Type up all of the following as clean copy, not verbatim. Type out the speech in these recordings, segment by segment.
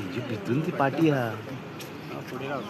जी भितून ती पाटी हा पुढे राहू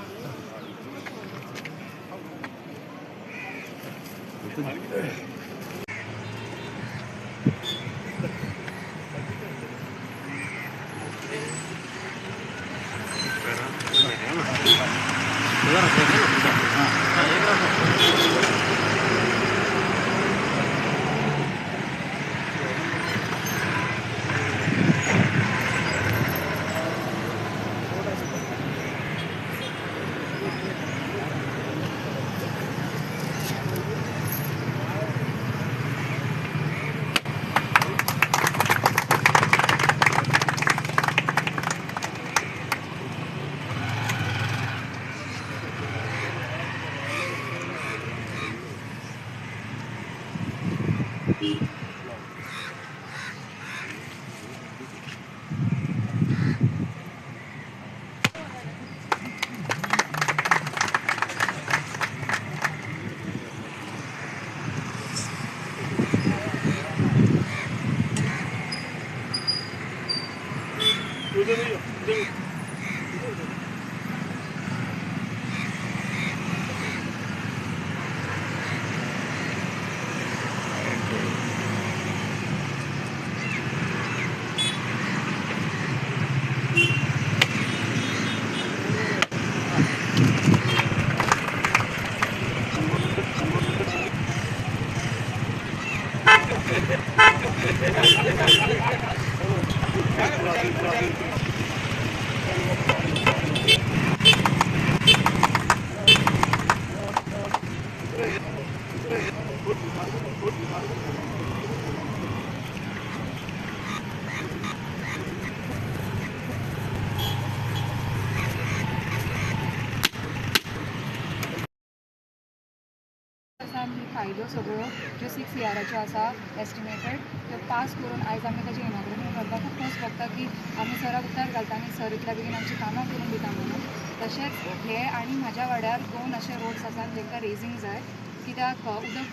आमी फायदो सगळो ज्यो 6 इयराच्यो आसा एस्टिमेटेड त्यो पास करून आयज आमी ताजें इनॉग्रेशन करपाक खूब खोस भोगता की आमी सराक उतर घालता आनी सर इतल्या बेगीन आमची कामां करून दिता म्हणून. तशेंच हे आनी म्हाज्या वाड्यार 2 अशे रोड्स आसात जांकां रेजींग जाय कित्याक उदक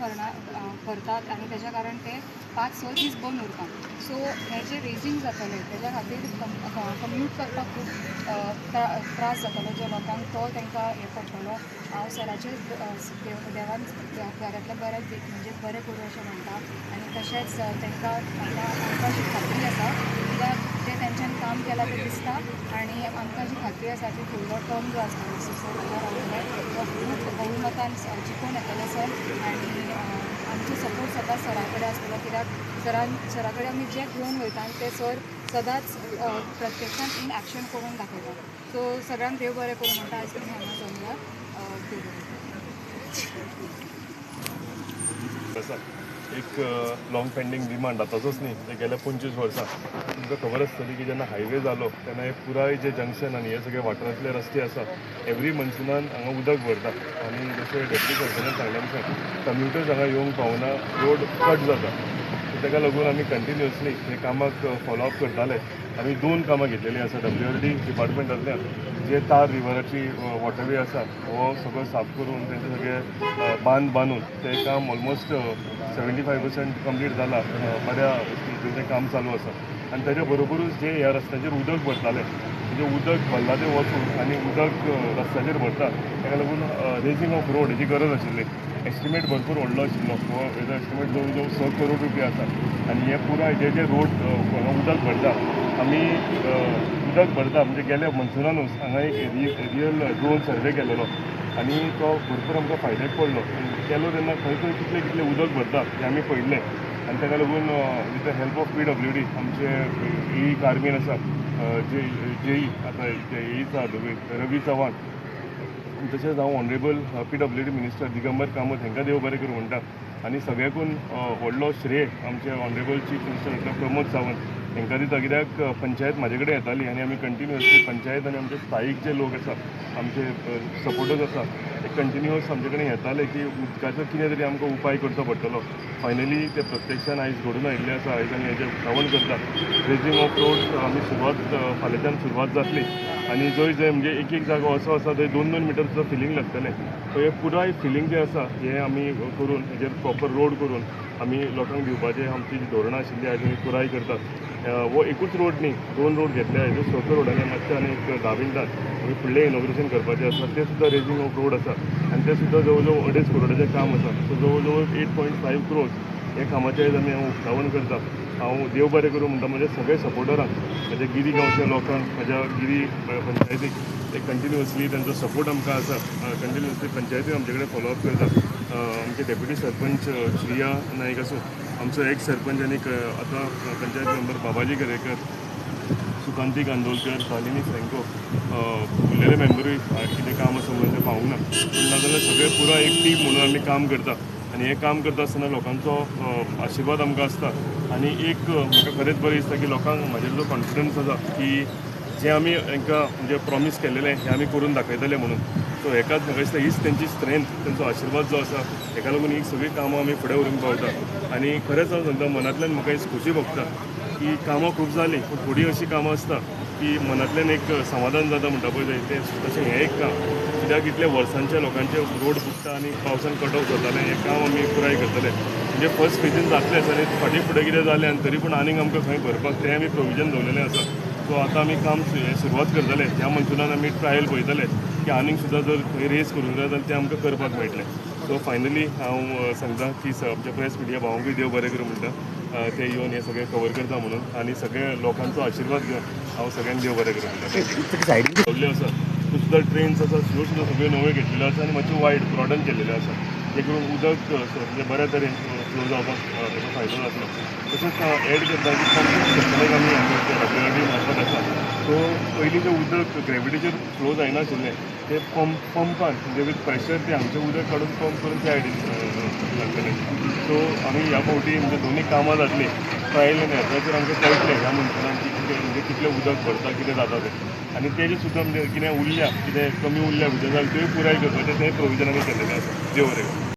भरतात आनी तेज्या कारण ते 5-6 दीस बंद उरता. सो हे जे रेजींग जातले तेज्या खातीर कम्यूट करपाक खूब त्रास जातलो ज्या लोकांक तो तांकां हे पडटलो. हांव सराचे देवान घरांतले बरें म्हणजे बरें करूं अशें म्हणटा आनी तशेंच तांकां आमकां जी खात्री आसा कित्याक ते तेंच्यांनी काम केलां तें दिसता आनी आमकां जी खात्री आसा की फुडलो टर्म जो आसतलो सर रावतले तो खूब बहुमतान जिखून येतले सर आनी आमचो सपोर्ट सदांच सरा कडेन आसतलो कित्याक सरा कडेन आमी जें घेवन वयता आनी ते सर सदांच प्रत्यक्षान इन एक्शन करून दाखयता. सो सगळ्यांक देव बरें करूं म्हणटा आयज तुमी हांगा जमल्या देव बरें. एक लॉंग पेंडींग डिमांड आतांचोच न्ही ते गेल्या 25 वर्सां तुमकां खबर आसतली की जेन्ना हायवे जालो तेन्ना हे पुराय जे जंक्शन आनी हे सगळे वाठारांतले रस्ते आसा एवरी मनसुनान हांगा उदक भरता आनी जशें डेप्युटी सरपंचान सांगलें तशें कम्युटर्स हांगा येवंक पावना रोड कट जाता ताका लागून आमी कंटिन्युअसली हे कामाक फॉलोअप करताले. आमी 2 कामां घेतलेलीं आसा WRD डिपार्टमेंटांतल्यान जे तार रिवराची वॉटरवे आसा हो सगळो साफ करून तेंचे सगळे बांद बांदून तें काम ऑलमोस्ट 75% कंप्लीट जालां. बऱ्या स्टेजीचें काम चालू आसा आनी तेज्या बरोबरूच जे ह्या रस्त्याचेर उदक भरतालें म्हणजे उदक भरला तें वचून आनी उदक रस्त्याचेर भरता ताका लागून रेजींग ऑफ रोड हेची गरज आशिल्ली. एस्टिमेट भरपूर व्हडलो आशिल्लो हेजो एस्टिमेट जवळ जवळ 6 करोड रुपया आसा आनी हे पुराय जे जे रोड उदक भरता आमी उदक भरता म्हणजे गेल्या मनसुनानूच हांगा एक रियल ड्रोन सर्वे केलेलो आनी तो भरपूर आमकां फायद्याक पडलो. केलो तेन्ना खंय खंय कितलें कितलें उदक भरता हें आमी पळयलें आनी ताका लागून with the help of PWD आमचे ई कार्मीन आसा जेई आतां एईच आसा रवी चव्हाण तशेंच हांव honourable PWD minister Digambar Kamat हांकां देव बरें करूं म्हणटा आनी सगळ्याकून व्हडलो श्रेय आमचे ऑनरेबल चीफ मिनिस्टर डॉ प्रमोद सावंत हांकां दिता कित्याक पंचायत म्हाजे कडेन येताली आनी आमी कंटिन्युअसली पंचायत आनी आमचे स्थायीक जे लोक आसा आमचे सपोर्टर्स आसा ते कंटिन्युअस आमचे कडेन येताले की उदकाचो कितें तरी आमकां उपाय करचो पडटलो. फायनली ते प्रत्यक्षान आयज घडून आयिल्लें आसा. आयज आमी हेजें श्रावण करता रेजींग ऑफ रोड आमी सुरवात फाल्यांच्यान सुरवात जातली आनी जंय जंय म्हणजे एक जागो असो आसा थंय 2-2 मिटरचो फिलींग लागतलें सो हे पुराय फिलींग जें आसा हें आमी करून हेजेर प्रॉपर रोड करून आमी लोकांक दिवपाचें आमची जी धोरणां आशिल्ली आयज आमी पुराय करतात. हो एकूच रोड न्ही, 2 रोड घेतले हेजे सकयल रोडांनी मातशें आनी एक 10 मिनटान आमी फुडलें इनॉग्रेशन करपाचें आसा. तें सुद्दां रेजिंग ऑफ रोड आसा आनी तें सुद्दां जवळ जवळ 2.5 करोडाचें काम आसा. सो जवळ जवळ 8.5 crores हे कामाचें आयज आमी हांव उक्तावण करता. हांव देव बरें करूं म्हणटा म्हज्या सगळ्या सपोर्टरांक, म्हज्या गिरी गांवच्या लोकांक, म्हज्या गिरी पंचायतीक ते कंटिन्युअसली तांचो सपोर्ट आमकां आसा. कंटिन्युअसली पंचायतीन आमचे कडेन फॉलोअप करता. आमचे डेप्युटी सरपंच श्रिया नायक आसूं, आमचो एक्स सरपंच आनी आतां पंचायत मेंबर बाबाजी करेकर, सुकांती कांदोलकर, शालिनी फ्रँको, उरलेले मेंबरूय कितें काम आसा म्हणून ते पावूंक ना. पूण नाजाल्यार सगळे पुरो एक टीम म्हणून आमी काम करता आनी हें काम करता आसतना लोकांचो आशिर्वाद आमकां आसता. आनी एक म्हाका खरेंच बरें दिसता की लोकांक म्हाजेर जो कॉन्फिडन्स आसा की जें आमी हांकां म्हणजे प्रॉमीस केल्लेलें हें आमी करून दाखयतले म्हणून. सो हेकाच म्हाका दिसता हीच तेंची स्ट्रेंथ, तेंचो आशिर्वाद जो आसा, हेका लागून ही सगळीं कामां आमी फुडें व्हरूंक पावता. आनी खरेंच हांव सांगता, मनांतल्यान म्हाका ही खोशी भोगता की कामां खूब जालीं, पूण थोडीं अशीं कामां आसता की मनांतल्यान एक समाधान जाता म्हणटा पळय तें तशें हें एक काम. कित्याक इतल्या वर्सांचे लोकांचे रोड बुकता आनी पावसान कट ऑफ जातालें, हें काम आमी पुराय करतले. म्हणजे फर्स्ट फेजीन जातलेंच आनी फाटीं फुडें कितें जालें आनी तरी पूण आनीक आमकां खंय भरपाक तें आमी प्रोविजन दवरलेलें आसा. सो आतां आमी काम सुरवात करतले. ह्या मन्सुनान आमी ट्रायल पळयतले की आनीक सुद्दां जर खंय रेस करूंक जाय जाल्यार तें आमकां करपाक मेळटलें. सो फायनली हांव सांगता की आमच्या प्रेस मिडिया भावांकूय देव बरें करूं म्हणटा. ते येवन हें सगळें कवर करता म्हणून आनी सगळ्या लोकांचो आशिर्वाद घेवन हांव सगळ्यांक देव बरें करूं म्हणटा. सगळे आसा त्यो सुद्दां ट्रेन्स आसा, ह्यो सुद्दां सगळ्यो नव्यो घेतलेल्यो आसा आनी मातशें वायड ब्रॉडन केल्लेल्यो आसा, जे करून उदक म्हणजे बऱ्या तरेन फ्लो जावपाक ताचो फायदो जातलो. तशेंच एड करता की पंप सेक्शनाक आमी रेग्युलरली मारफत आसा. सो पयलीं जें उदक ग्रेविटीचेर फ्लो जायनाशिल्लें तें पंपान म्हणजे वीथ प्रेशर तें हांगचें उदक काडून पंप करून त्या आयडीन घालतलें. सो आमी ह्या फावटी म्हणजे दोनी कामां जातलीं. ट्रायल आनी एराचेर आमकां कळटलें ह्या मनशान की कितें म्हणजे कितलें उदक भरता, कितें जाता तें. आनी तेजें सुद्दां म्हणजे कितें उरल्या, कितें कमी उरल्या भितर जाल्यार त्योय पुराय करपाचें तें प्रोविजन आमी केल्लेलें आसा. देव बरें करूं.